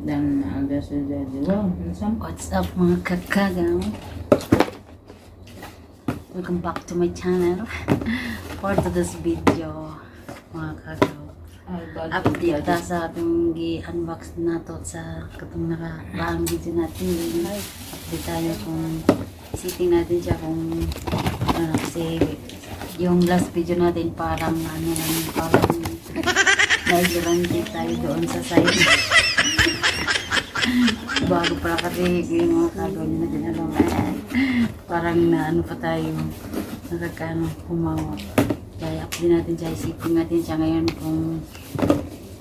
Dan ada sudah juga. What's up mga kakagaw? Welcome back to my channel. For today's video, mga kagaw, update ta sa atong gi-unbox nato sa katong nakaraang video natin. Update tayo kung sitting natin siya kung kasi yung last video natin parang parang naigurante tayo doon sa side. Bago pala kasi yung mga kagaw nyo na din parang pa tayo kumawa. Kaya update natin siya, isipin natin siya ngayon kung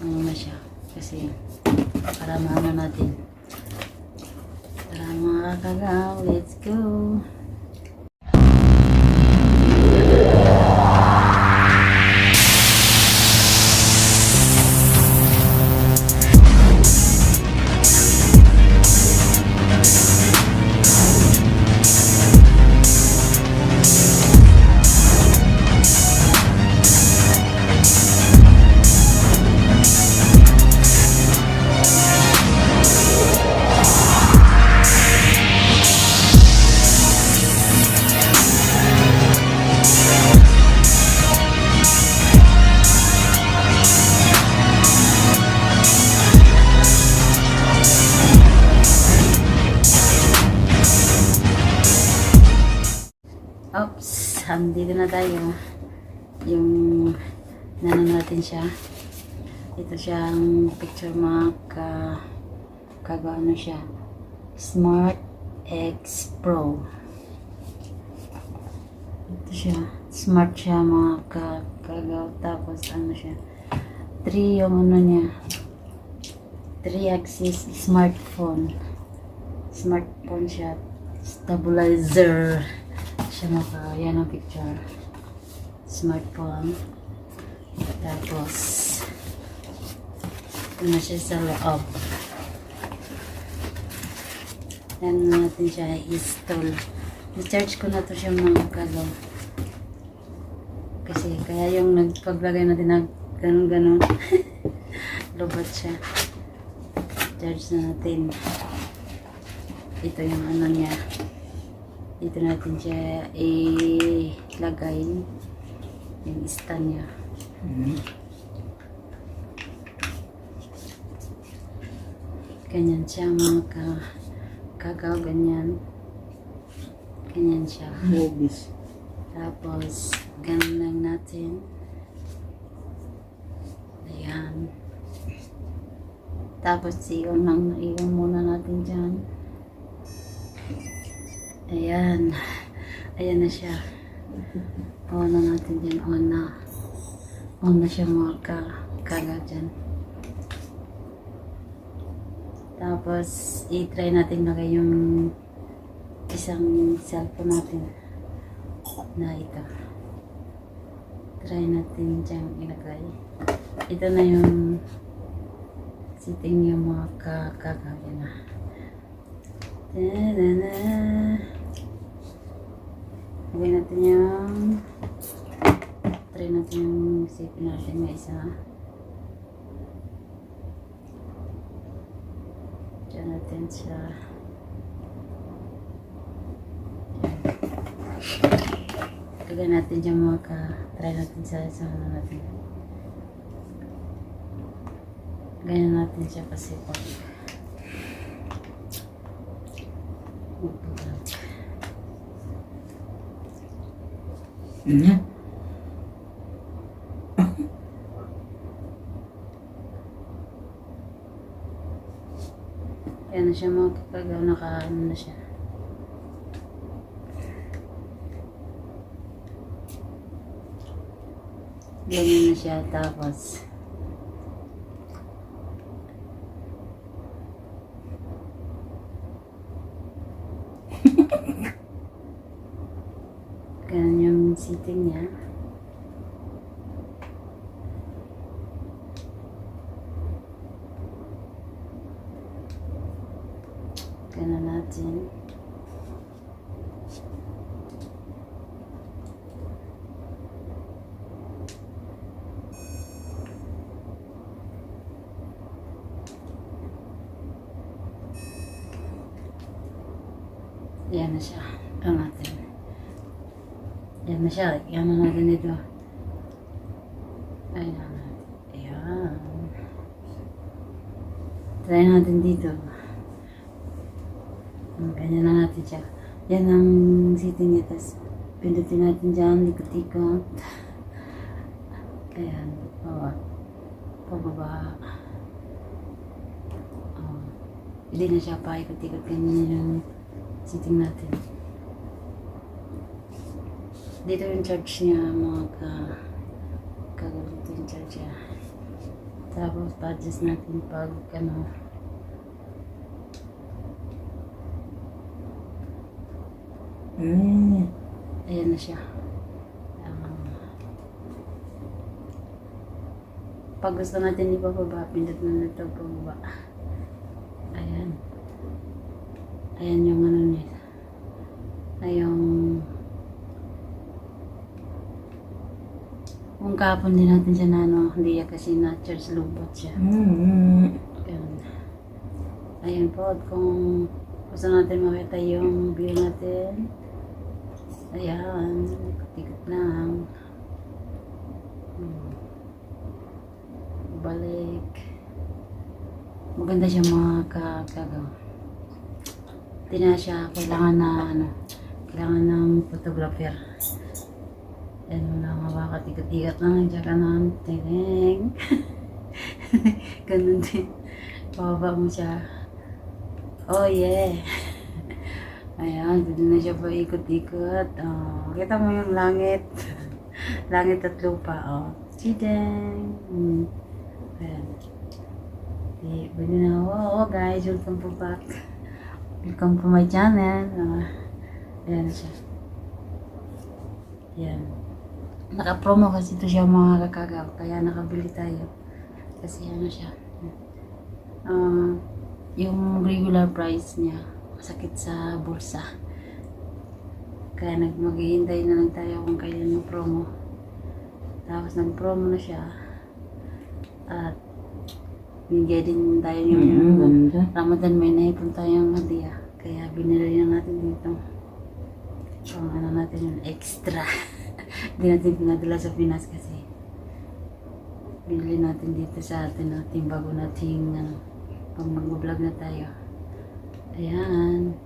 ano na siya. Kasi para maano natin. Tara mga kagaw, let's go! Oops, dito na tayo. Yung natin siya. Ito siyang picture mga kagaano siya. Smart X Pro. Ito siya. Smart siya mga kagaw. Tapos ano siya. 3 yung ano niya. 3-axis smartphone. Smartphone siya. Stabilizer. Siya yan ang picture. Smartphone. Tapos ito na siya sa loob. Yan natin siya install. I-charge ko na to siya mga kagaw. Kasi kaya yung nagpaglagay natin na ganun-ganun. Lobot siya. Charge na natin. Ito yung ano niya. Dito natin siya ilagay yung stand niya. Ganyan siya mga kagaw, ganyan. Ganyan siya. Tapos, ganyan lang natin. Ayan. Tapos, iyon muna natin dyan. Ayan. Ayan na siya. On na natin dyan. On na. On na siya mga kagaw dyan. Tapos, i-try natin lagay yung isang cellphone natin na ito. Try natin dyan ilagay. Ito na yung sitting yung mga kagaw dyan na. Da-da-da. Lagay natin yung try natin yung sipin natin na isa. Diyan natin siya. Lagay natin dyan try natin sa isang natin. Ganyan natin siya kasi pag Yan na siya mga kagaw, nakaano na siya. Ganyan na siya, tapos ganyan yung sitting niya. Ganyan natin. Yan na siya. Ito natin. Yan na siya. Yan na natin dito. Ayan. Ayan. Try natin dito. Ganyan na natin siya. Yan ang sitting niya. Tapos pindutin natin dyan. Likot-likot. Ayan. Baba. Pababa. Hindi na siya paikot-ikot. Ganyan yung sitting natin. Dito yung charge niya, mga dito yung charge niya. Tapos pa-adjust natin pag ayan na siya. Pag gusto natin ibababa, pindot na ito pababa. Ayan. Ayan yung ano niya. Ayong kung kahapon din natin siya na ano, hindi yan kasi na-charge lubot siya. Ayan. Ayan po, kung gusto natin makita yung view natin, ayan, ikot-ikot lang. Balik. Maganda siya mga kagaw. Hindi na siya kailangan na ano, kailangan ng photographer. Yan mo lang, mabakatikot-ikot lang, tsaka ng tinig. Ganun din. Pababa mo siya. Oh yeah! Ayan, dito na siya pa ikot-ikot. Oh, kita mo yung langit. Langit at lupa. Oh, chideng! Ayan. Pwede na. Oh guys, welcome po back. Welcome to my channel. Ayan na siya. Ayan. Naka-promo kasi ito siya mga kakagaw. Kaya nakabili tayo. Kasi ano siya. Yung regular price niya, masakit sa bulsa. Kaya maghihintay na lang tayo kung kailan yung promo. Tapos nag-promo na siya. At binigay din tayo yung Ramadan, may naipon tayong hadiah. Kaya binili na natin dito. Kung ano natin yung extra. Hindi natin pinadala sa Pinas kasi binili natin dito sa atin bago nating pag mag-vlog na tayo. Ayan.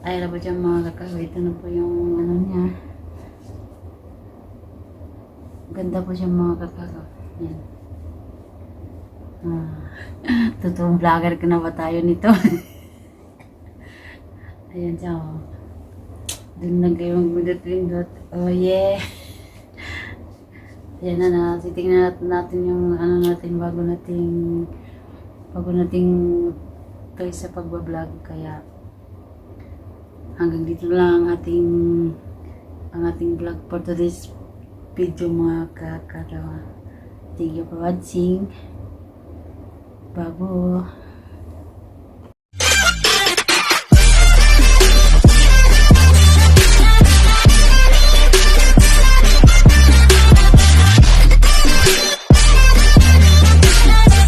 Ay, alam po dyan mga kakao. Ito na po yung ano niya. Ganda po siya mga kakao. Ayan. Totoong vlogger ka na ba tayo nito? Ayan siya. Doon na kayo mag-pindot. Oh yeah! Ayan na, titignan natin yung ano natin bago nating toy sa pagbablog. Kaya hanggang dito lang ang ating vlog for today's video mga kakatawa. Thank you for watching. Babo.